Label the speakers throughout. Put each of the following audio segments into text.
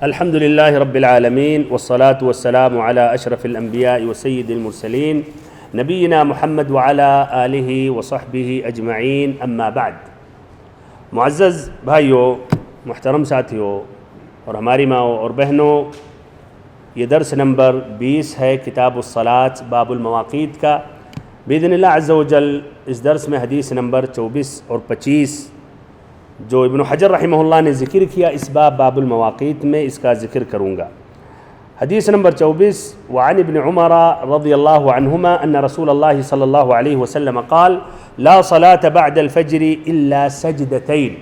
Speaker 1: الحمد لله رب العالمين والصلاة والسلام على أشرف الأنبياء وسيد المرسلين نبينا محمد وعلى آله وصحبه أجمعين اما بعد۔ معزز بھائیوں، محترم ساتھیوں اور ہماری ماؤں اور بہنوں، یہ درس نمبر 20 ہے کتاب الصلاة باب المواقیت کا۔ بإذن اللہ عز و جل اس درس میں حدیث نمبر 24 اور 25 جو ابن حجر رحمہ اللہ نے ذکر کیا اس باب المواقیت میں، اس کا ذکر کروں گا۔ حدیث نمبر 24، وعن ابن عمر رضی اللہ عنہما ان رسول اللہ صلی اللہ علیہ وسلم قال لا صلاة بعد الفجر الا سجدتين،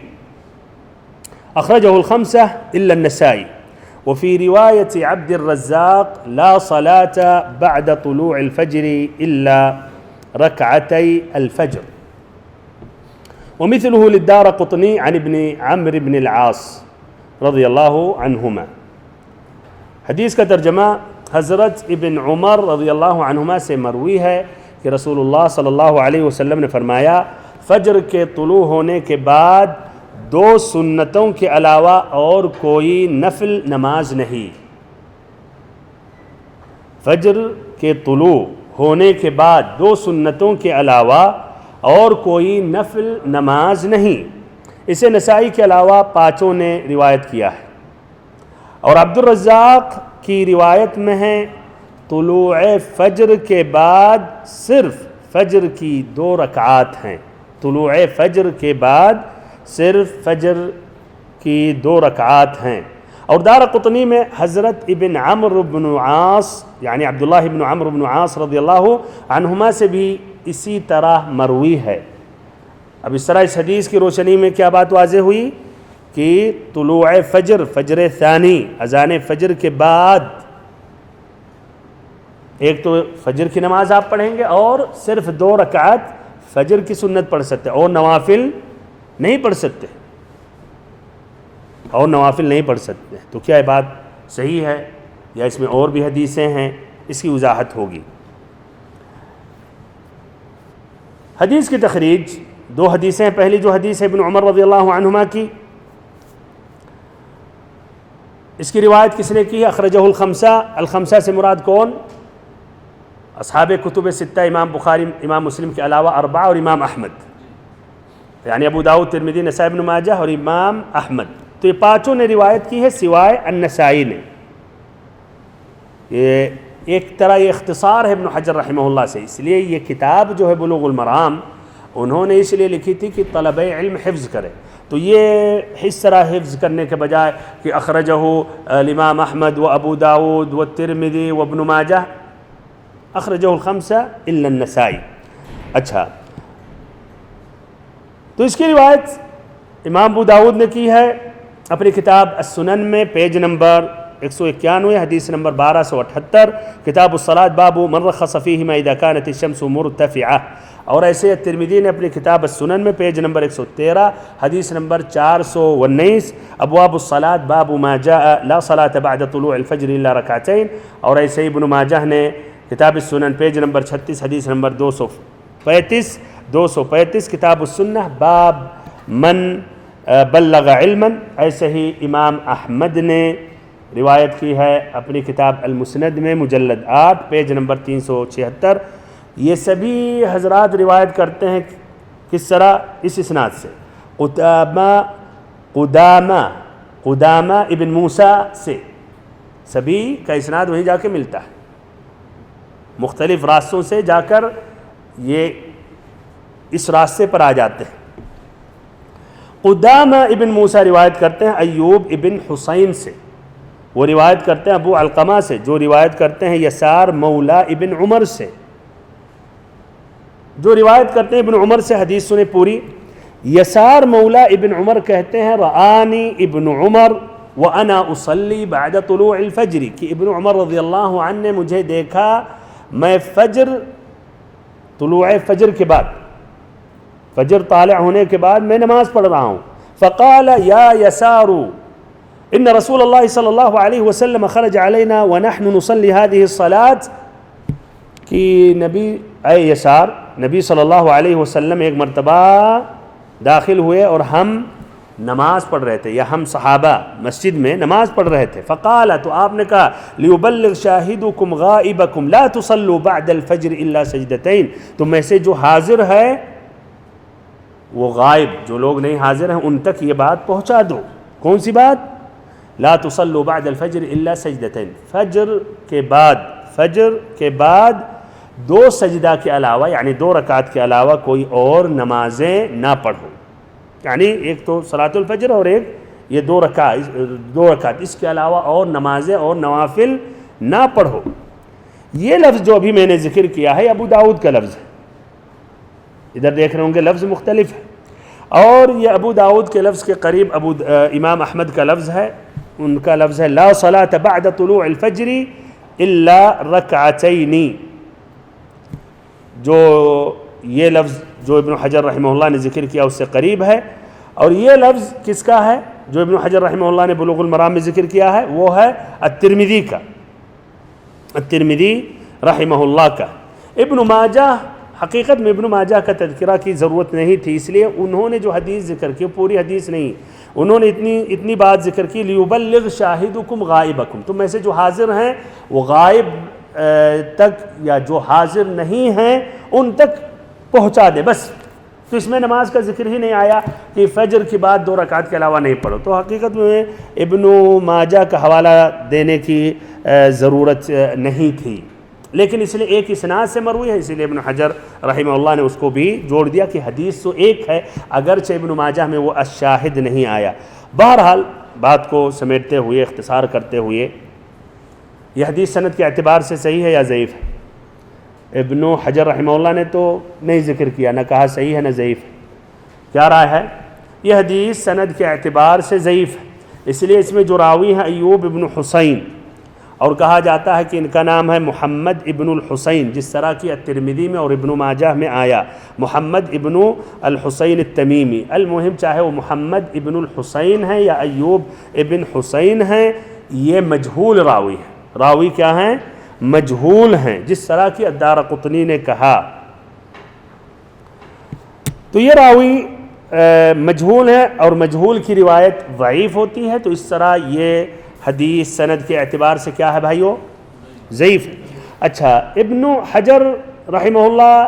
Speaker 1: اخرجه الخمسة الا النسائی، وفي رواية عبد الرزاق لا صلاة بعد طلوع الفجر الا ركعتي الفجر، ومثله للدارقطني عن ابن عمرو بن العاص رضی اللہ عنہما۔ حدیث کا ترجمہ حضرت ابن عمر رضی اللہ عنہما سے مروی ہے کہ رسول اللہ صلی اللہ علیہ وسلم نے فرمایا، فجر کے طلوع ہونے کے بعد 2 سنتوں کے علاوہ اور کوئی نفل نماز نہیں۔ فجر کے طلوع ہونے کے بعد 2 سنتوں کے علاوہ اور کوئی نفل نماز نہیں۔ اسے نسائی کے علاوہ 5 نے روایت کیا ہے، اور عبد الرزاق کی روایت میں ہے طلوع فجر کے بعد صرف فجر کی 2 رکعات ہیں۔ طلوع فجر کے بعد صرف فجر کی 2 رکعات ہیں۔ اور دارقطنی میں حضرت ابن عمرو بن عاص یعنی عبداللہ ابن عمرو بن عاص رضی اللہ عنہما سے بھی اسی طرح مروی ہے۔ اب اس طرح اس حدیث کی روشنی میں کیا بات واضح ہوئی کہ طلوع فجر، فجر ثانی، اذان فجر کے بعد ایک تو فجر کی نماز آپ پڑھیں گے اور صرف 2 رکعت فجر کی سنت پڑھ سکتے، اور نوافل نہیں پڑھ سکتے، اور نوافل نہیں پڑھ سکتے۔ تو کیا یہ بات صحیح ہے یا اس میں اور بھی حدیثیں ہیں؟ اس کی وضاحت ہوگی۔ حدیث کی تخریج 2 حدیثیں ہیں۔ پہلی جو حدیث ہے ابن عمر رضی اللہ عنہما کی، اس کی روایت کس نے کی؟ اخرجہ الخمسہ۔ الخمسہ سے مراد کون؟ اصحاب کتب 6، امام بخاری، امام مسلم کے علاوہ 4 اور امام احمد، یعنی ابو داؤد، ترمذی، نسائی، ابن ماجہ اور امام احمد۔ تو یہ 5 نے روایت کی ہے سوائے النسائی نے۔ یہ ایک طرح یہ اختصار ہے ابن حجر رحمہ اللہ سے، اس لیے یہ کتاب جو ہے بلوغ المرام انہوں نے اس لیے لکھی تھی کہ طلبہ علم حفظ کرے۔ تو یہ اس طرح حفظ کرنے کے بجائے کہ اخرجہ الامام احمد و ابو داود و ترمذی و ابن ماجہ، اخرجہ الخمسہ الا النسائی۔ اچھا، تو اس کی روایت امام ابو داود نے کی ہے اپنی کتاب السنن میں، پیج نمبر 191، حدیث نمبر 1278، کتاب الصلاة باب من رخص فیہما اذا كانت الشمس مرتفعہ۔ اور ایسے ترمذی نے اپنی کتاب السنن میں پیج نمبر 113، حدیث نمبر 419، ابواب الصلاة باب ما جاء لا صلاة بعد طلوع الفجر الا رکعتین۔ اور ایسے ابن ماجہ نے کتاب السنن پیج نمبر 36، حدیث نمبر 235، کتاب السنہ باب من بلغ علما۔ ایسے ہی امام احمد نے روایت کی ہے اپنی کتاب المسند میں، مجلد 8، پیج نمبر 376۔ یہ سبھی حضرات روایت کرتے ہیں کس طرح؟ اس اسناد سے، قدامہ ابن موسیٰ سے۔ سبھی کا اسناد وہیں جا کے ملتا ہے، مختلف راستوں سے جا کر یہ اس راستے پر آ جاتے ہیں۔ قدامہ ابن موسیٰ روایت کرتے ہیں ایوب ابن حسین سے، وہ روایت کرتے ہیں ابو علقمہ سے، جو روایت کرتے ہیں یسار مولا ابن عمر سے، جو روایت کرتے ہیں ابن عمر سے۔ حدیث سنے پوری۔ یسار مولا ابن عمر کہتے ہیں رآنی ابن عمر وانا اصلی بعد طلوع الفجر، کہ ابن عمر رضی اللہ عنہ نے مجھے دیکھا میں طلوع فجر کے بعد، فجر طالع ہونے کے بعد میں نماز پڑھ رہا ہوں۔ فقال یا یسار ان رسول اللہ صلی اللہ علیہ وسلم خرج علینا ونحن نصلی هذه الصلاة، کہ نبی اے یسار، نبی صلی اللہ علیہ وسلم ایک مرتبہ داخل ہوئے اور ہم نماز پڑھ رہے تھے یا ہم صحابہ مسجد میں نماز پڑھ رہے تھے، فقال، تو آپ نے کہا لیبلغ شاہدکم غائبکم لا تصلوا بعد الفجر الا سجدتین، تم میں سے جو حاضر ہے وہ غائب، جو لوگ نہیں حاضر ہیں ان تک یہ بات پہنچا دو۔ کون سی بات؟ لا تصلوا بعد الفجر الا سجدتین، فجر کے بعد 2 سجدہ کے علاوہ، یعنی 2 رکعت کے علاوہ کوئی اور نمازیں نہ پڑھو، یعنی ایک تو صلاۃ الفجر اور ایک یہ 2 رکعت، اس کے علاوہ اور نمازیں اور نوافل نہ پڑھو۔ یہ لفظ جو ابھی میں نے ذکر کیا ہے ابو داؤد کا لفظ ہے، ادھر دیکھ رہے ہوں گے لفظ مختلف ہے، اور یہ ابو داؤد کے لفظ کے قریب امام احمد کا لفظ ہے، ان کا لفظ ہے لا صلاۃ بعد طلوع الفجر الا رکعتین، جو یہ لفظ جو ابن حجر رحمہ اللہ نے ذکر کیا اس سے قریب ہے، اور یہ لفظ کس کا ہے جو ابن حجر رحمہ اللہ نے بلوغ المرام میں ذکر کیا ہے؟ وہ ہے الترمذی کا، الترمذی رحمہ اللہ کا۔ ابن ماجہ، حقیقت میں ابن ماجہ کا تذکرہ کی ضرورت نہیں تھی، اس لیے انہوں نے جو حدیث ذکر کی پوری حدیث نہیں، انہوں نے اتنی بات ذکر کی لیبلغ شاہدکم غائبکم، تم میں سے جو حاضر ہیں وہ غائب تک یا جو حاضر نہیں ہیں ان تک پہنچا دے بس۔ تو اس میں نماز کا ذکر ہی نہیں آیا کہ فجر کی بعد 2 رکعت کے علاوہ نہیں پڑھو، تو حقیقت میں ابن ماجہ کا حوالہ دینے کی ضرورت نہیں تھی، لیکن اس لیے ایک اسناد سے مروی ہے، اسی لیے ابن حجر رحمہ اللہ نے اس کو بھی جوڑ دیا کہ حدیث تو ایک ہے، اگرچہ ابن ماجہ میں وہ الشاہد نہیں آیا۔ بہرحال بات کو سمیٹتے ہوئے، اختصار کرتے ہوئے، یہ حدیث سند کے اعتبار سے صحیح ہے یا ضعیف ہے؟ ابن حجر رحمہ اللہ نے تو نہیں ذکر کیا، نہ کہا صحیح ہے نہ ضعیف ہے، کیا رائے ہے؟ یہ حدیث سند کے اعتبار سے ضعیف ہے، اس لیے اس میں جو راوی ہیں ایوب ابن حسین، اور کہا جاتا ہے کہ ان کا نام ہے محمد ابن الحسین، جس طرح کی الترمذی میں اور ابن ماجہ میں آیا محمد ابن الحسین التمیمی۔ المہم چاہے وہ محمد ابن الحسین ہیں یا ایوب ابن حسین ہیں، یہ مجہول راوی ہیں۔ راوی کیا ہیں؟ مجہول ہیں، جس طرح کی الدارقطنی نے کہا۔ تو یہ راوی مجہول ہے اور مجہول کی روایت ضعیف ہوتی ہے، تو اس طرح یہ حدیث سند کے اعتبار سے کیا ہے بھائیو؟ ضعیف ہے۔ اچھا، ابن حجر رحمہ اللہ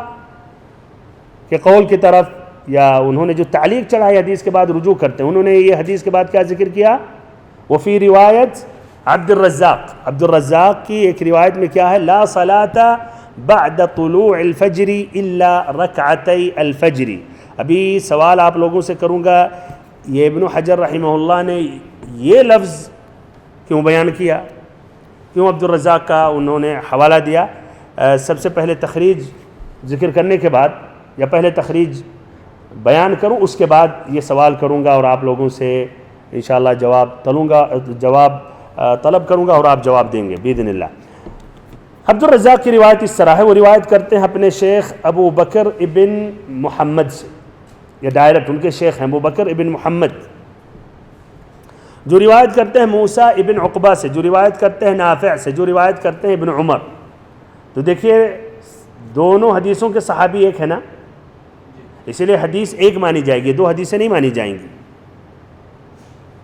Speaker 1: کے قول کی طرف، یا انہوں نے جو تعلیق چڑھائی حدیث کے بعد رجوع کرتے ہیں، انہوں نے یہ حدیث کے بعد کیا ذکر کیا؟ وفی روایت عبد الرزاق کی ایک روایت میں کیا ہے؟ لا صلاۃ بعد طلوع الفجر الا رکعتی الفجر۔ ابھی سوال آپ لوگوں سے کروں گا، یہ ابن حجر رحمہ اللہ نے یہ لفظ کیوں بیان کیا؟ کیوں عبد الرزاق کا انہوں نے حوالہ دیا؟ سب سے پہلے تخریج ذکر کرنے کے بعد، یا پہلے تخریج بیان کروں اس کے بعد یہ سوال کروں گا اور آپ لوگوں سے انشاءاللہ جواب طلب کروں گا اور آپ جواب دیں گے باذن اللہ۔ عبد الرزاق کی روایت اس طرح ہے، وہ روایت کرتے ہیں اپنے شیخ ابو بکر ابن محمد سے، یہ ڈائریکٹ ان کے شیخ ہیں ابو بکر ابن محمد، جو روایت کرتے ہیں موسیٰ ابن عقبہ سے، جو روایت کرتے ہیں نافع سے، جو روایت کرتے ہیں ابن عمر۔ تو دیکھیے دونوں حدیثوں کے صحابی ایک ہے نا، اسی لیے حدیث ایک مانی جائے گی، 2 حدیثیں نہیں مانی جائیں گی۔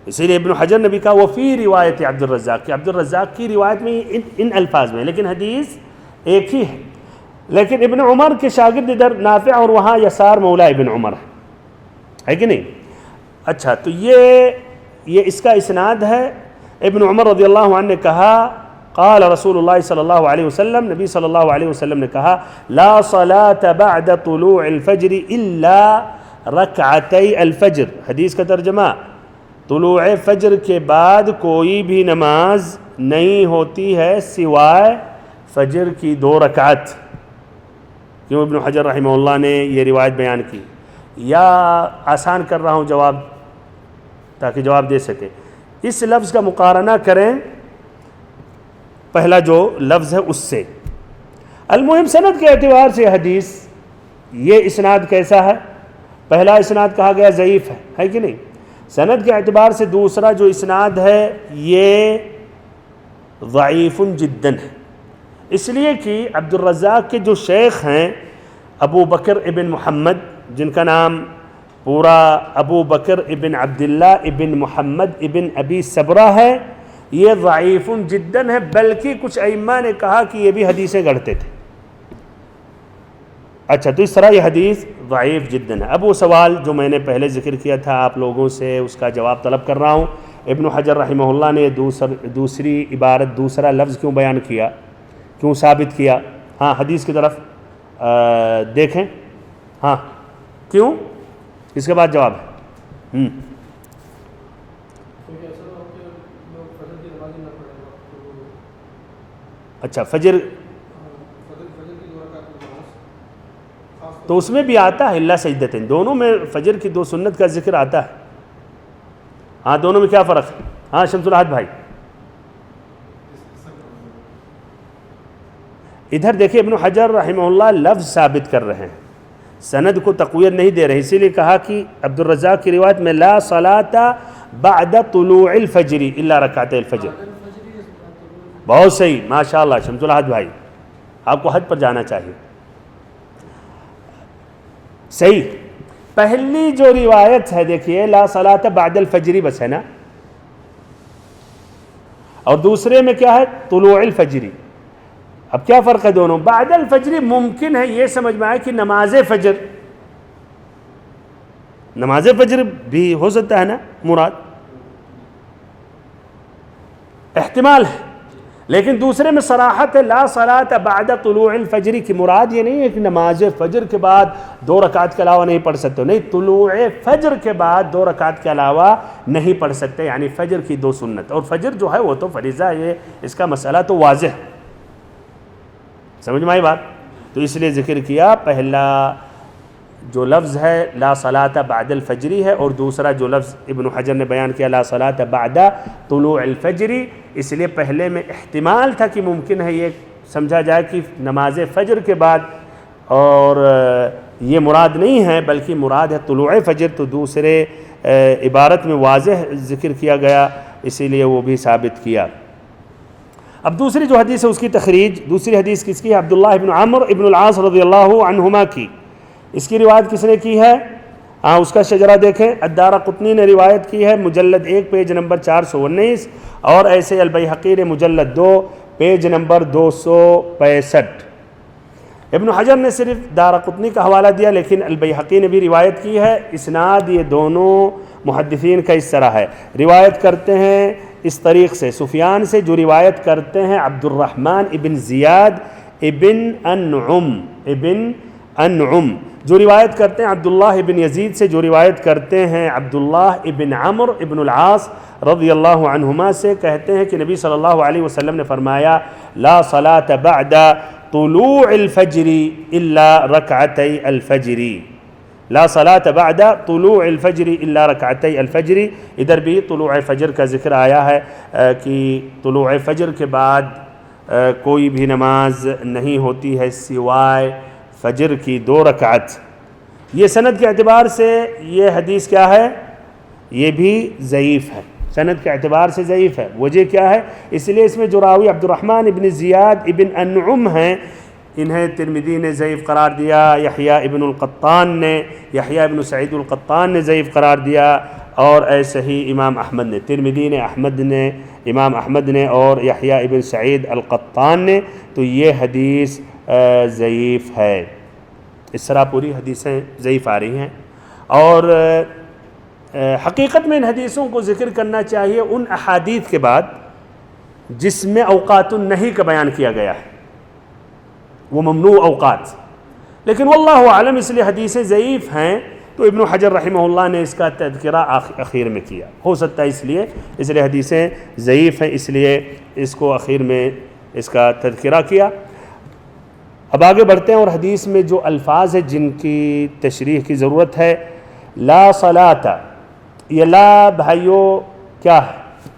Speaker 1: اسی لیے ابن حجر نے بھی کہا وفی روایت عبد الرزاق، کہ عبد الرزاق کی روایت میں ان الفاظ میں، لیکن حدیث ایک ہی ہے۔ لیکن ابن عمر کے شاگرد ادھر نافع اور وہاں یسار مولا ابن عمر ہے کہ نہیں؟ اچھا، تو یہ اس کا اسناد ہے۔ ابن عمر رضی اللہ عنہ نے کہا قال رسول اللہ صلی اللہ علیہ وسلم، نبی صلی اللہ علیہ وسلم نے کہا لا صلاة بعد طلوع الفجر الا رکعتی الفجر۔ حدیث کا ترجمہ، طلوع فجر کے بعد کوئی بھی نماز نہیں ہوتی ہے سوائے فجر کی 2 رکعت۔ کیوں ابن حجر رحمہ اللہ نے یہ روایت بیان کی؟ یا آسان کر رہا ہوں جواب تاکہ جواب دے سکے، اس لفظ کا مقارنہ کریں پہلا جو لفظ ہے اس سے۔ المہم سند کے اعتبار سے حدیث یہ اسناد کیسا ہے؟ پہلا اسناد کہا گیا ضعیف ہے کہ نہیں؟ سند کے اعتبار سے دوسرا جو اسناد ہے یہ ضعیف جدا ہے، اس لیے کہ عبد الرزاق کے جو شیخ ہیں ابو بکر ابن محمد، جن کا نام پورا ابو بکر ابن عبداللہ ابن محمد ابن ابی صبرہ ہے، یہ ضعیف جداً ہے، بلکہ کچھ ائمہ نے کہا کہ یہ بھی حدیثیں گڑھتے تھے۔ اچھا، تو اس طرح یہ حدیث ضعیف جداً ہے۔ اب وہ سوال جو میں نے پہلے ذکر کیا تھا آپ لوگوں سے، اس کا جواب طلب کر رہا ہوں۔ ابن حجر رحمہ اللہ نے دوسری عبارت، دوسرا لفظ کیوں بیان کیا، کیوں ثابت کیا؟ ہاں حدیث کی طرف دیکھیں، ہاں کیوں، اس کے بعد جواب ہے۔ اچھا فجر، تو اس میں بھی آتا ہے اللہ سجدتین، دونوں میں فجر کی 2 سنت کا ذکر آتا ہے۔ ہاں دونوں میں کیا فرق ہے؟ ہاں شمس الاحد بھائی ادھر دیکھیں، ابن حجر رحمہ اللہ لفظ ثابت کر رہے ہیں، سند کو تقویت نہیں دے رہے، اسی لیے کہا کہ عبد الرزاق کی روایت میں لا صلاۃ بعد طلوع الفجر الا رکعتي الفجر۔ بہت صحیح، ماشاءاللہ شمس الاحد بھائی، آپ کو حج پر جانا چاہیے، صحیح۔ پہلی جو روایت ہے دیکھیے لا صلاۃ بعد الفجر بس ہے نا، اور دوسرے میں کیا ہے طلوع الفجر۔ اب کیا فرق ہے دونوں؟ بعد الفجر ممکن ہے یہ سمجھ میں آئے کہ نماز فجر، نماز فجر بھی ہو سکتا ہے نا مراد، احتمال ہے، لیکن دوسرے میں صراحت ہے لا صلاۃ بعد طلوع الفجر کی مراد یہ نہیں ہے کہ نماز فجر کے بعد 2 رکعت کے علاوہ نہیں پڑھ سکتے، نہیں، طلوع فجر کے بعد 2 رکعت کے علاوہ نہیں پڑھ سکتے، یعنی فجر کی 2 سنت، اور فجر جو ہے وہ تو فریضہ ہے، یہ اس کا مسئلہ تو واضح ہے، سمجھ میں آئی بات؟ تو اس لیے ذکر کیا، پہلا جو لفظ ہے لا صلاۃ بعد الفجر ہے، اور دوسرا جو لفظ ابن حجر نے بیان کیا لا صلاۃ بعد طلوع الفجر، اس لیے پہلے میں احتمال تھا کہ ممکن ہے یہ سمجھا جائے کہ نماز فجر کے بعد، اور یہ مراد نہیں ہے بلکہ مراد ہے طلوع فجر، تو دوسرے عبارت میں واضح ذکر کیا گیا، اسی لیے وہ بھی ثابت کیا۔ اب دوسری جو حدیث ہے اس کی تخریج، دوسری حدیث کس کی ہے؟ عبداللہ ابن عمرو ابن العاص رضی اللہ عنہما کی، اس کی روایت کس نے کی ہے؟ اس کا شجرہ دیکھیں، الدارقطنی نے روایت کی ہے، مجلد 1 پیج نمبر 419، اور ایسے البیہقی نے مجلد 2 پیج نمبر 265۔ ابن حجر نے صرف دارقطنی کا حوالہ دیا، لیکن البیہقی نے بھی روایت کی ہے، اسناد یہ دونوں محدثین کا اس طرح ہے، روایت کرتے ہیں اس طریق سے سفیان سے، جو روایت کرتے ہیں عبد الرحمن ابن زیاد ابن انعم، جو روایت کرتے ہیں عبداللہ ابن یزید سے، جو روایت کرتے ہیں عبداللہ ابن عمرو ابن العاص رضی اللہ عنہما سے، کہتے ہیں کہ نبی صلی اللہ علیہ وسلم نے فرمایا لا صلاۃ بعد طلوع الفجر الا رکعتي الفجر، لا صلاۃ بعد طلوع الفجر الا رکعتي الفجر۔ ادھر بھی طلوع فجر کا ذکر آیا ہے کہ طلوع فجر کے بعد کوئی بھی نماز نہیں ہوتی ہے سوائے فجر کی 2 رکعت۔ یہ سند کے اعتبار سے یہ حدیث کیا ہے؟ یہ بھی ضعیف ہے، سند کے اعتبار سے ضعیف ہے۔ وجہ کیا ہے؟ اس لیے اس میں جو راوی عبد الرحمن ابن زیاد ابن انعم ہیں، انہیں ترمذی نے ضعیف قرار دیا، یحییٰ ابن القطان نے، یحییٰ ابن سعید القطان نے ضعیف قرار دیا، اور ایسے ہی امام احمد نے، ترمذی نے، امام احمد نے، اور یحییٰ ابن سعید القطان نے، تو یہ حدیث ضعیف ہے۔ اس طرح پوری حدیثیں ضعیف آ رہی ہیں، اور حقیقت میں ان حدیثوں کو ذکر کرنا چاہیے ان احادیث کے بعد جس میں اوقات النہی کا بیان کیا گیا ہے، وہ ممنوع اوقات، لیکن واللہ اعلم اس لیے حدیثیں ضعیف ہیں، تو ابن حجر رحمہ اللہ نے اس کا تذکرہ اخیر میں کیا، ہو سکتا ہے اس لیے حدیثیں ضعیف ہیں، اس لیے اس کو اخیر میں اس کا تذکرہ کیا۔ اب آگے بڑھتے ہیں، اور حدیث میں جو الفاظ ہیں جن کی تشریح کی ضرورت ہے، لا صلاۃ، یہ لا بھائیو کیا ہے؟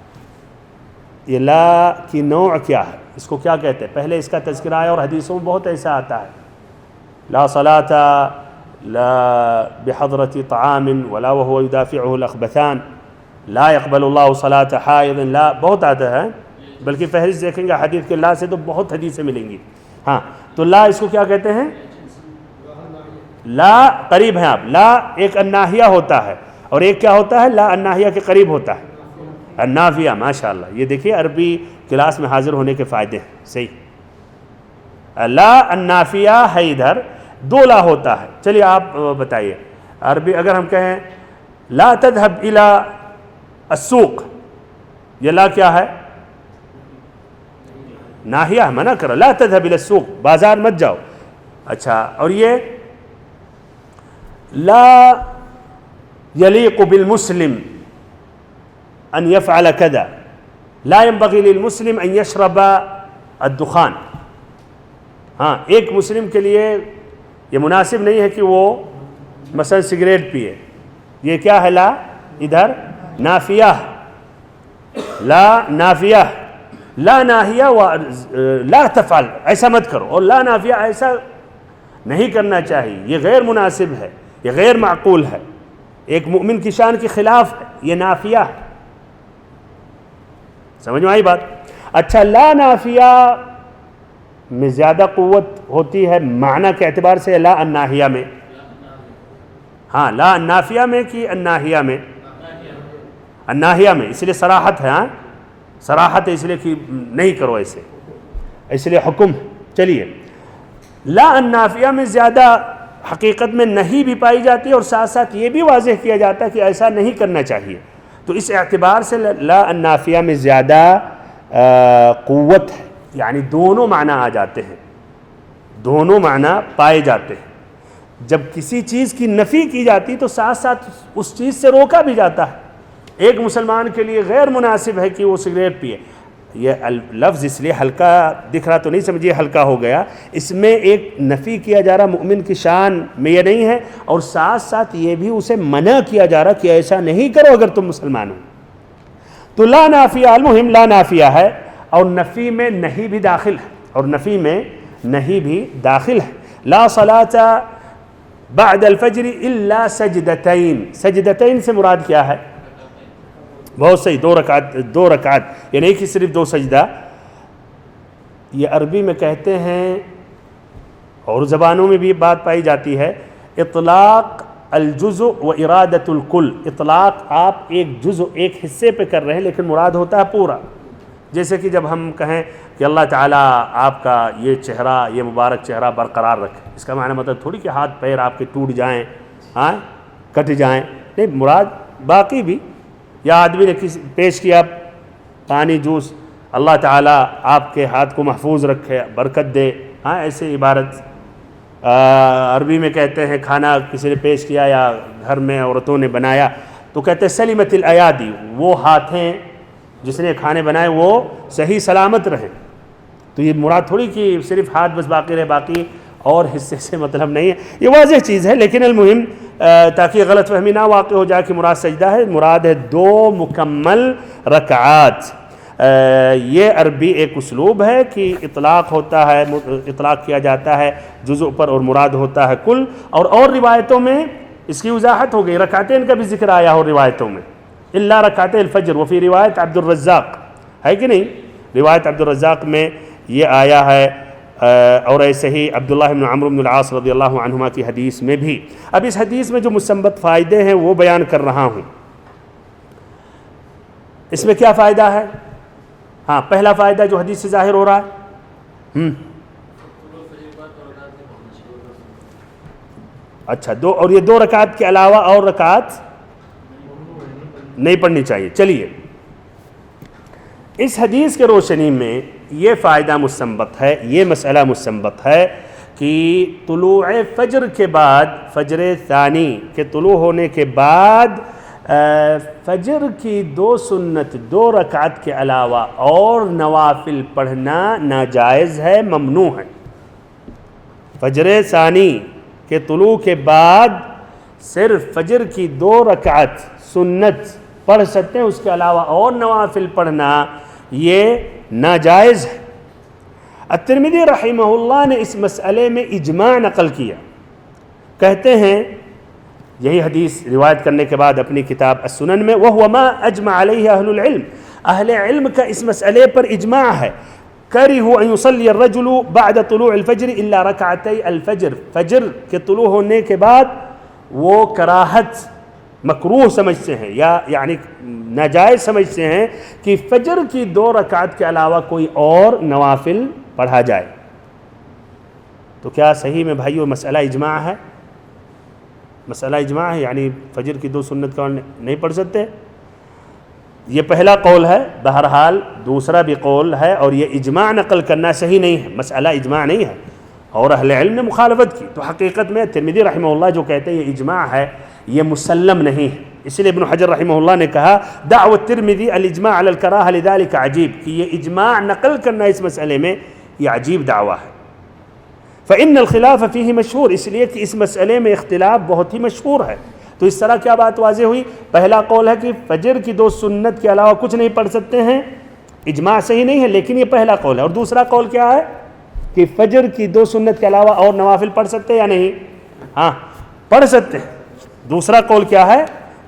Speaker 1: یہ لا کی نوع کیا ہے؟ اس کو کیا کہتے ہیں؟ پہلے اس کا تذکرہ ہے، اور حدیثوں میں بہت ایسا آتا ہے، لا صلاۃ لا بحضرت طعام ولا وهو يدافعه الاخبثان، لا يقبل الله صلاۃ حائض، لا بہت آتا ہے، بلکہ فہرست دیکھیں گے حدیث کے لا سے تو بہت حدیثیں ملیں گی۔ ہاں تو لا اس کو کیا کہتے ہیں؟ لا قریب ہیں آپ، لا ایک الناہیہ ہوتا ہے اور ایک کیا ہوتا ہے؟ لا الناہیہ کے قریب ہوتا ہے، النافیہ۔ ماشاءاللہ، یہ دیکھیے عربی کلاس میں حاضر ہونے کے فائدے ہیں، صحیح۔ لا النافیہ ہے، ادھر دو لا ہوتا ہے۔ چلیے آپ بتائیے عربی، اگر ہم کہیں لا تذهب الى السوق، یہ لا کیا ہے؟ ناہیہ، منع کرو، لا تذهب الى السوق، بازار مت جاؤ۔ اچھا، اور یہ لا يليق بالمسلم ان يفعل كذا، لا ينبغي للمسلم ان يشرب الدخان۔ ہاں، ایک مسلم کے لیے یہ مناسب نہیں ہے کہ وہ مثلا سگریٹ پیے، یہ کیا ہے؟ لا ادھر نافیہ، لا نافیہ، لا ناہیہ لا تفعل، ایسا مت کرو، اور لا نافیہ ایسا نہیں کرنا چاہیے، یہ غیر مناسب ہے، یہ غیر معقول ہے، ایک مؤمن کی شان کے خلاف ہے، یہ نافیہ ہے۔ سمجھ میں آئی بات؟ اچھا، لا نافیہ میں زیادہ قوت ہوتی ہے معنی کے اعتبار سے لا الناہیہ میں؟ ہاں، لا النافیہ میں کہ الناہیہ میں؟ الناہیہ میں، اس لیے صراحت ہے، ہاں صراحت ہے، اس لیے کہ نہیں کرو ایسے، اس لیے حکم۔ چلیے، لا النافیہ میں زیادہ حقیقت میں نہیں بھی پائی جاتی ہے، اور ساتھ ساتھ یہ بھی واضح کیا جاتا ہے کہ ایسا نہیں کرنا چاہیے، تو اس اعتبار سے لا النافیہ میں زیادہ قوت ہے، یعنی دونوں معنی آ جاتے ہیں، دونوں معنی پائے جاتے ہیں۔ جب کسی چیز کی نفی کی جاتی تو ساتھ ساتھ اس چیز سے روکا بھی جاتا ہے۔ ایک مسلمان کے لیے غیر مناسب ہے کہ وہ سگریٹ پیے، یہ لفظ اس لیے ہلکا دکھ رہا تو نہیں سمجھیے ہلکا ہو گیا، اس میں ایک نفی کیا جا رہا مؤمن کی شان میں یہ نہیں ہے، اور ساتھ ساتھ یہ بھی اسے منع کیا جا رہا کہ ایسا نہیں کرو اگر تم مسلمان ہو۔ تو لا نافیہ، المہم لا نافیہ ہے، اور نفی میں نہیں بھی داخل ہے، اور نفی میں نہیں بھی داخل ہے۔ لا صلاة بعد الفجر الا سجدتین، سجدتین سے مراد کیا ہے؟ بہت صحیح، دو رکعت، یہ نہیں کہ صرف دو سجدہ، یہ عربی میں کہتے ہیں اور زبانوں میں بھی بات پائی جاتی ہے، اطلاق الجزء و ارادت الکل۔ اطلاق آپ ایک جزء، ایک حصے پہ کر رہے ہیں لیکن مراد ہوتا ہے پورا۔ جیسے کہ جب ہم کہیں کہ اللہ تعالیٰ آپ کا یہ چہرہ، یہ مبارک چہرہ برقرار رکھے، اس کا معنی مطلب تھوڑی کہ ہاتھ پیر آپ کے ٹوٹ جائیں، کٹ جائیں، نہیں، مراد باقی بھی۔ یا آدمی نے پیش کیا پانی جوس، اللہ تعالیٰ آپ کے ہاتھ کو محفوظ رکھے، برکت دے، ایسے عبارت عربی میں کہتے ہیں۔ کھانا کسی نے پیش کیا یا گھر میں عورتوں نے بنایا تو کہتے ہیں سلمت الایادی، وہ ہاتھیں جس نے کھانے بنائے وہ صحیح سلامت رہیں۔ تو یہ مراد تھوڑی کہ صرف ہاتھ بس باقی رہے، باقی اور حصے سے مطلب نہیں ہے، یہ واضح چیز ہے، لیکن المہم تاکہ غلط فہمی نہ واقع ہو جائے کہ مراد سجدہ ہے، مراد ہے 2 مکمل رکعات۔ یہ عربی ایک اسلوب ہے کہ اطلاق ہوتا ہے، اطلاق کیا جاتا ہے جزء پر اور مراد ہوتا ہے کل۔ اور روایتوں میں اس کی وضاحت ہو گئی، رکعتین کا بھی ذکر آیا ہو روایتوں میں، الا رکعت الفجر، وفی روایت عبد الرزاق، ہے کہ نہیں؟ روایت عبد الرزاق میں یہ آیا ہے، اور ایسے ہی عبداللہ بن عمرو بن العاص رضی اللہ عنہما کی حدیث میں بھی۔ اب اس حدیث میں جو مستنبط فائدے ہیں وہ بیان کر رہا ہوں۔ اس میں کیا فائدہ ہے؟ ہاں، پہلا فائدہ جو حدیث سے ظاہر ہو رہا ہے، اچھا، اور یہ 2 رکعت کے علاوہ اور رکعت نہیں پڑھنی چاہیے۔ چلیے، اس حدیث کے روشنی میں یہ فائدہ مستنبط ہے، یہ مسئلہ مستنبط ہے کہ طلوع فجر کے بعد، فجر ثانی کے طلوع ہونے کے بعد فجر کی 2 سنت، 2 رکعت کے علاوہ اور نوافل پڑھنا ناجائز ہے، ممنوع ہے۔ فجر ثانی کے طلوع کے بعد صرف فجر کی 2 رکعت سنت پڑھ سکتے ہیں، اس کے علاوہ اور نوافل پڑھنا یہ ناجائز ہے۔ الترمذی رحمہ اللہ نے اس مسئلے میں اجماع نقل کیا، کہتے ہیں یہی حدیث روایت کرنے کے بعد اپنی کتاب السنن میں، وَهُوَ مَا أَجْمَعَ عَلَيْهِ أَهْلُ الْعِلْمِ، اہل علم کا اس مسئلے پر اجماع ہے، کرہوا ان یصلی الرجل بعد طلوع الفجر الا رکعتی الفجر، فجر کے طلوع ہونے کے بعد وہ کراہت مکروہ سمجھتے ہیں یا یعنی ناجائز سمجھتے ہیں کہ فجر کی 2 رکعت کے علاوہ کوئی اور نوافل پڑھا جائے۔ تو کیا صحیح میں بھائیو مسئلہ اجماع ہے؟ مسئلہ اجماع ہے، یعنی فجر کی 2 سنت کا نہیں پڑھ سکتے؟ یہ پہلا قول ہے، بہرحال دوسرا بھی قول ہے، اور یہ اجماع نقل کرنا صحیح نہیں ہے، مسئلہ اجماع نہیں ہے، اور اہل علم نے مخالفت کی۔ تو حقیقت میں ترمذی رحمہ اللہ جو کہتے ہیں یہ اجماع ہے، یہ مسلم نہیں ہے۔ اس لیے ابن حجر رحمہ اللہ نے کہا دعوى الترمذی الاجماع علی الکراہہ لذلك عجیب، کہ یہ اجماع نقل کرنا اس مسئلے میں یہ عجیب دعویٰ ہے۔ فإن الخلاف فيه مشہور، اس لیے کہ اس مسئلے میں اختلاف بہت ہی مشہور ہے۔ تو اس طرح کیا بات واضح ہوئی؟ پہلا قول ہے کہ فجر کی 2 سنت کے علاوہ کچھ نہیں پڑھ سکتے ہیں، اجماع صحیح نہیں ہے، لیکن یہ پہلا قول ہے۔ اور دوسرا قول کیا ہے کہ فجر کی 2 سنت کے علاوہ اور نوافل پڑھ سکتے ہیں یا نہیں؟ ہاں پڑھ سکتے ہیں۔ دوسرا قول کیا ہے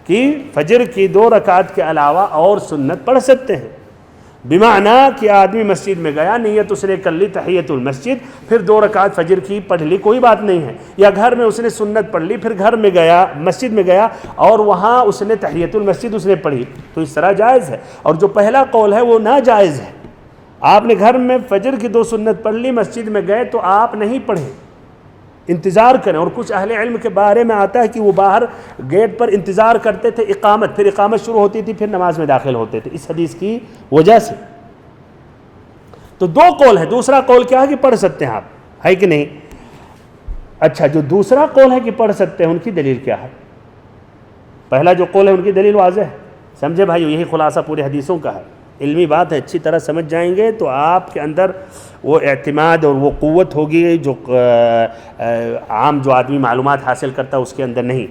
Speaker 1: کہ فجر کی 2 رکعت کے علاوہ اور سنت پڑھ سکتے ہیں، بمعنی کہ آدمی مسجد میں گیا، نیت اس نے کر لی تحیۃ المسجد، پھر 2 رکعت فجر کی پڑھ لی، کوئی بات نہیں ہے، یا گھر میں اس نے سنت پڑھ لی، پھر گھر میں گیا مسجد میں گیا اور وہاں اس نے تحیۃ المسجد اس نے پڑھی، تو اس طرح جائز ہے۔ اور جو پہلا قول ہے وہ ناجائز ہے، آپ نے گھر میں فجر کی 2 سنت پڑھ لی، مسجد میں گئے تو آپ نہیں پڑھیں، انتظار کریں۔ اور کچھ اہل علم کے بارے میں آتا ہے کہ وہ باہر گیٹ پر انتظار کرتے تھے اقامت، پھر اقامت شروع ہوتی تھی، پھر نماز میں داخل ہوتے تھے، اس حدیث کی وجہ سے۔ تو 2 قول ہے، دوسرا قول کیا ہے کہ پڑھ سکتے ہیں آپ، ہے کہ نہیں؟ اچھا، جو دوسرا قول ہے کہ پڑھ سکتے ہیں ان کی دلیل کیا ہے؟ پہلا جو قول ہے ان کی دلیل واضح ہے، سمجھے بھائیو، یہی خلاصہ پورے حدیثوں کا ہے، علمی بات ہے، اچھی طرح سمجھ جائیں گے تو آپ کے اندر وہ اعتماد اور وہ قوت ہوگی جو عام جو آدمی معلومات حاصل کرتا ہے اس کے اندر نہیں۔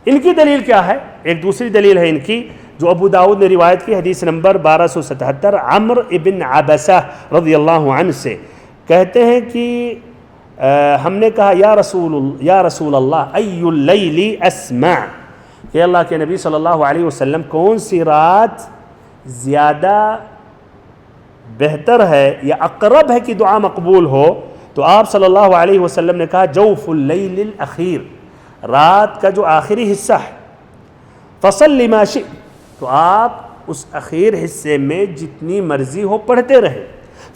Speaker 1: ان کی دلیل کیا ہے؟ ایک دوسری دلیل ہے ان کی جو ابو داؤد نے روایت کی، حدیث نمبر 1277، عمرو ابن عبسہ رضی اللہ عنہ سے کہتے ہیں کہ ہم نے کہا یا رسول اللہ ای اللیل اسمع، کہ اللہ کے نبی صلی اللہ علیہ وسلم کون سی رات زیادہ بہتر ہے یا اقرب ہے کہ دعا مقبول ہو؟ تو آپ صلی اللہ علیہ وسلم نے کہا جوف اللیل الاخیر، رات کا جو آخری حصہ ہے، فصل ما شئت، تو آپ اس اخیر حصے میں جتنی مرضی ہو پڑھتے رہیں،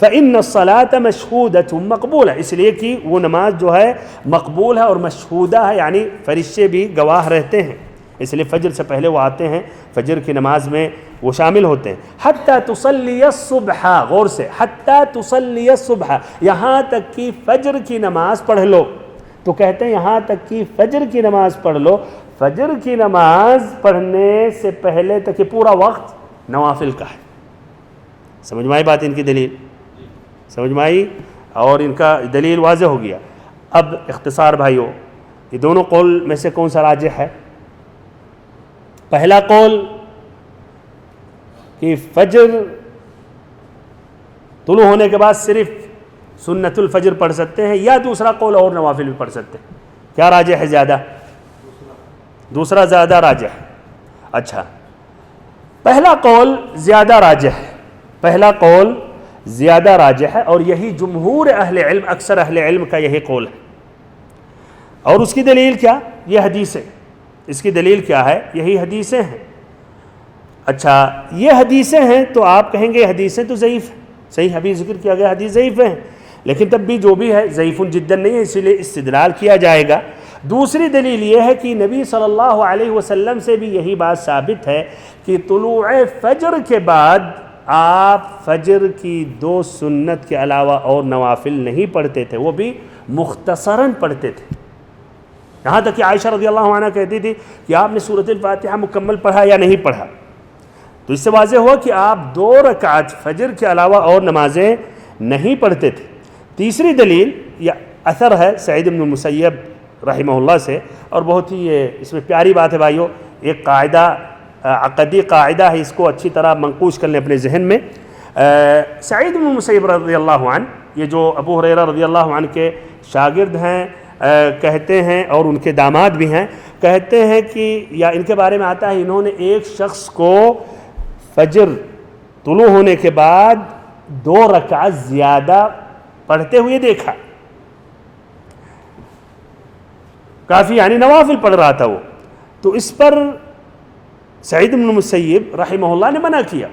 Speaker 1: فإن الصلاة مشہودۃ مقبولہ، اس لیے کہ وہ نماز جو ہے مقبول ہے اور مشہودہ ہے، یعنی فرشتے بھی گواہ رہتے ہیں، اس لیے فجر سے پہلے وہ آتے ہیں، فجر کی نماز میں وہ شامل ہوتے ہیں۔ حتی تصلی الصبح، غور سے، حتی تصلی الصبح، یہاں تک کہ فجر کی نماز پڑھ لو۔ تو کہتے ہیں یہاں تک کہ فجر کی نماز پڑھ لو، فجر کی نماز پڑھنے سے پہلے تک یہ پورا وقت نوافل کا ہے۔ سمجھ میں آئی بات؟ ان کی دلیل سمجھ میں آئی اور ان کا دلیل واضح ہو گیا۔ اب اختصار بھائیو، یہ دونوں قول میں سے کون سا راجح ہے؟ پہلا قول کہ فجر طلوع ہونے کے بعد صرف سنت الفجر پڑھ سکتے ہیں، یا دوسرا قول اور نوافل بھی پڑھ سکتے ہیں؟ کیا راجح ہے زیادہ؟ دوسرا زیادہ راجح ہے۔ اچھا، پہلا قول زیادہ راجح ہے، پہلا قول زیادہ راجح ہے، اور یہی جمہور اہل علم، اکثر اہل علم کا یہی قول ہے۔ اور اس کی دلیل کیا؟ یہ حدیثیں، اس کی دلیل کیا ہے؟ یہی حدیثیں ہیں۔ اچھا، یہ حدیثیں ہیں تو آپ کہیں گے حدیثیں تو ضعیف ہیں، صحیح ابھی ذکر کیا گیا حدیث ضعیف ہیں، لیکن تب بھی جو بھی ہے ضعیف جدا نہیں ہے، اسی لیے استدلال کیا جائے گا۔ دوسری دلیل یہ ہے کہ نبی صلی اللہ علیہ وسلم سے بھی یہی بات ثابت ہے کہ طلوع فجر کے بعد آپ فجر کی 2 سنت کے علاوہ اور نوافل نہیں پڑھتے تھے، وہ بھی مختصراً پڑھتے تھے، یہاں تک کہ عائشہ رضی اللہ عنہ کہتی تھی کہ آپ نے سورۃ الفاتحہ مکمل پڑھا یا نہیں پڑھا۔ تو اس سے واضح ہوا کہ آپ 2 رکعت فجر کے علاوہ اور نمازیں نہیں پڑھتے تھے۔ تیسری دلیل یا اثر ہے سعید بن المسیب رحمہ اللہ سے، اور بہت ہی اس میں پیاری بات ہے بھائیو، ایک قاعدہ عقدی قاعدہ ہے، اس کو اچھی طرح منقوش کر لیں اپنے ذہن میں۔ سعید بن المسیب رضی اللہ عنہ، یہ جو ابو ہریرہ رضی اللہ عنہ کے شاگرد ہیں، کہتے ہیں اور ان کے داماد بھی ہیں، کہتے ہیں کہ یا ان کے بارے میں آتا ہے انہوں نے ایک شخص کو فجر طلوع ہونے کے بعد 2 رکعت زیادہ پڑھتے ہوئے دیکھا، کافی یعنی نوافل پڑھ رہا تھا وہ، تو اس پر سعید بن مسیب رحمہ اللہ نے منع کیا.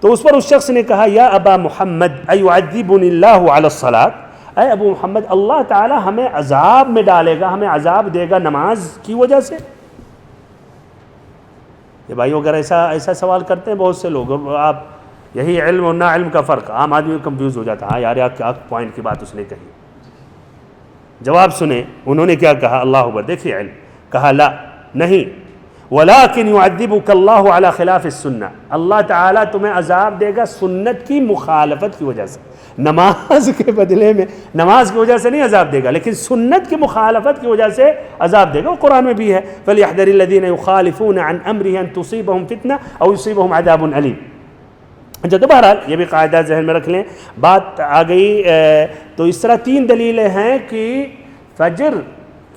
Speaker 1: تو اس پر اس شخص نے کہا یا ابا محمد ایعذبنی اللہ علی الصلاۃ، اے ابو محمد اللہ تعالی ہمیں عذاب میں ڈالے گا، ہمیں عذاب دے گا نماز کی وجہ سے؟ یہ بھائیو اگر ایسا سوال کرتے ہیں بہت سے لوگ، آپ یہی علم اور نا علم کا فرق، عام آدمی کنفیوز ہو جاتا ہے، ہاں یار کیا پوائنٹ کی بات اس نے کہی. جواب سنیں انہوں نے کیا کہا، اللہ اکبر، دیکھیے علم، کہا لا نہیں، وَلَكِنْ يُعَذِّبُكَ اللَّهُ عَلَى خِلَافِ السُّنَّةِ، اللہ تعالیٰ تمہیں عذاب دے گا سنت کی مخالفت کی وجہ سے. نماز کے بدلے میں، نماز کی وجہ سے نہیں عذاب دے گا، لیکن سنت کی مخالفت کی وجہ سے عذاب دے گا. قرآن میں بھی ہے فَلْيَحْذَرِ الَّذِينَ يُخَالِفُونَ عَنْ أَمْرِهِ أَن تُصِيبَهُمْ فِتْنَةٌ أَوْ يُصِيبَهُمْ عَذَابٌ أَلِيمٌ. اچھا تو بہرحال یہ بھی قاعدہ ذہن میں رکھ لیں. بات آ گئی تو اس طرح 3 دلیلیں ہیں کہ فجر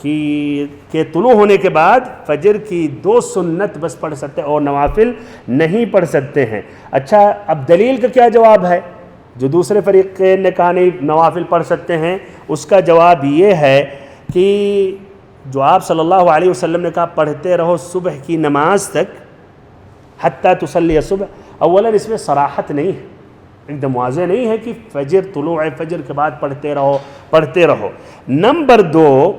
Speaker 1: کے طلوع ہونے کے بعد فجر کی 2 سنت بس پڑھ سکتے ہیں اور نوافل نہیں پڑھ سکتے ہیں. اچھا اب دلیل کا کیا جواب ہے؟ جو دوسرے فریقین نے کہا نہیں نوافل پڑھ سکتے ہیں، اس کا جواب یہ ہے کہ جو آپ صلی اللہ علیہ وسلم نے کہا پڑھتے رہو صبح کی نماز تک حتیٰ تصلی الصبح، اولا اس میں صراحت نہیں ہے، ایک دم واضح نہیں ہے کہ فجر طلوع فجر کے بعد پڑھتے رہو. نمبر 2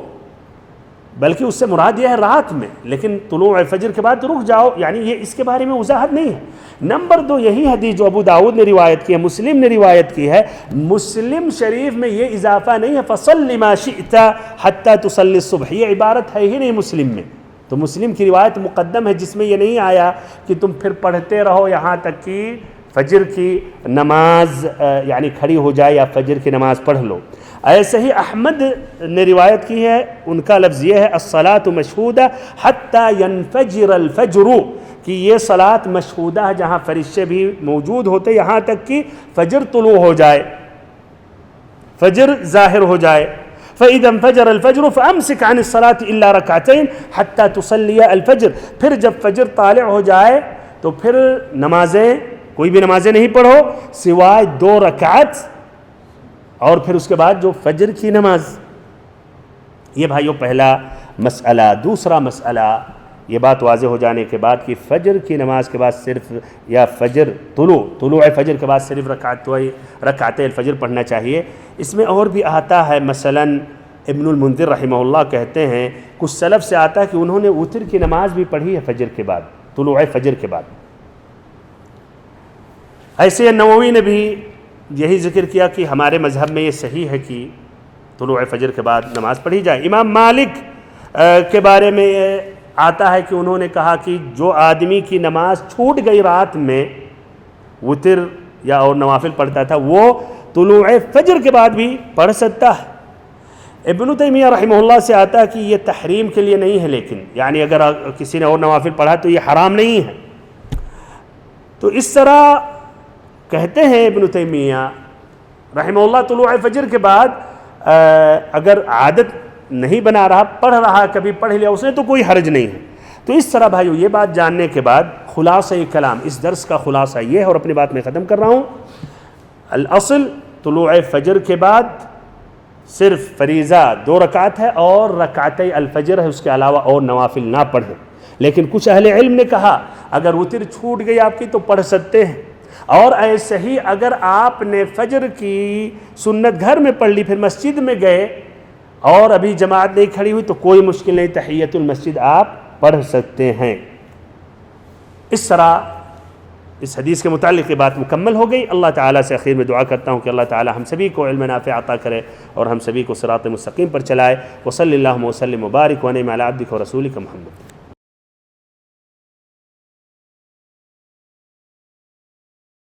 Speaker 1: بلکہ اس سے مراد یہ ہے رات میں، لیکن طلوع فجر کے بعد رک جاؤ، یعنی یہ اس کے بارے میں وضاحت نہیں ہے. نمبر 2 یہی حدیث جو ابو داؤد نے روایت کی ہے، مسلم نے روایت کی ہے، مسلم شریف میں یہ اضافہ نہیں ہے فَصَلِّ مَا شِئْتَ حَتَّى تُصَلِّ الصُّبْحِ، یہ عبارت ہے ہی نہیں مسلم میں. تو مسلم کی روایت مقدم ہے جس میں یہ نہیں آیا کہ تم پھر پڑھتے رہو یہاں تک کہ فجر کی نماز یعنی کھڑی ہو جائے یا فجر کی نماز پڑھ لو. ایسے ہی احمد نے روایت کی ہے، ان کا لفظ یہ ہے الصلاۃ مشہودہ حتیٰ ینفجر الفجر، کہ یہ صلاۃ مشہودہ ہے جہاں فرشتے بھی موجود ہوتے یہاں تک کہ فجر طلوع ہو جائے، فجر ظاہر ہو جائے. فَإِذَا انْفَجَرَ الْفَجْرُ فَأَمْسِكْ عَنِ الصَّلَاةِ إِلَّا رَكْعَتَيْنِ حَتَّى تُصَلِّيَ الْفَجْرِ، پھر جب فجر طالع ہو جائے تو پھر نمازیں، کوئی بھی نمازیں نہیں پڑھو سوائے 2 رکعت، اور پھر اس کے بعد جو فجر کی نماز. یہ بھائیو پہلا مسئلہ. دوسرا مسئلہ، یہ بات واضح ہو جانے کے بعد کہ فجر کی نماز کے بعد صرف یا فجر طلوع فجر کے بعد صرف رکعتِ الفجر پڑھنا چاہیے. اس میں اور بھی آتا ہے، مثلا ابن المنذر رحمہ اللہ کہتے ہیں کچھ سلف سے آتا ہے کہ انہوں نے وتر کی نماز بھی پڑھی ہے فجر کے بعد، طلوع فجر کے بعد. ایسے نووی نے بھی یہی ذکر کیا کہ ہمارے مذہب میں یہ صحیح ہے کہ طلوع فجر کے بعد نماز پڑھی جائے. امام مالک کے بارے میں آتا ہے کہ انہوں نے کہا کہ جو آدمی کی نماز چھوٹ گئی رات میں وتر یا اور نوافل پڑھتا تھا وہ طلوع فجر کے بعد بھی پڑھ سکتا ہے. ابن تیمیہ رحمہ اللہ سے آتا ہے کہ یہ تحریم کے لیے نہیں ہے، لیکن یعنی اگر کسی نے اور نوافل پڑھا تو یہ حرام نہیں ہے. تو اس طرح کہتے ہیں ابن تیمیہ رحمہ اللہ طلوع فجر کے بعد اگر عادت نہیں بنا رہا، پڑھ رہا، کبھی پڑھ لیا اس نے تو کوئی حرج نہیں ہے. تو اس طرح بھائیو یہ بات جاننے کے بعد خلاصہ کلام، اس درس کا خلاصہ یہ ہے، اور اپنی بات میں ختم کر رہا ہوں. الاصل طلوع فجر کے بعد صرف فریضہ 2 رکعت ہے اور رکعتِ الفجر ہے، اس کے علاوہ اور نوافل نہ پڑھیں. لیکن کچھ اہل علم نے کہا اگر وتر چھوٹ گئی آپ کی تو پڑھ سکتے ہیں. اور ایسے ہی اگر آپ نے فجر کی سنت گھر میں پڑھ لی، پھر مسجد میں گئے اور ابھی جماعت نہیں کھڑی ہوئی تو کوئی مشکل نہیں، تحیۃ المسجد آپ پڑھ سکتے ہیں. اس طرح اس حدیث کے متعلق یہ بات مکمل ہو گئی. اللہ تعالیٰ سے اخیر میں دعا کرتا ہوں کہ اللہ تعالیٰ ہم سبھی کو علم نافع عطا کرے اور ہم سبھی کو صراط مستقیم پر چلائے. وصلی اللہم وسلم وبارک ونعم علی عبدک ورسولک محمد.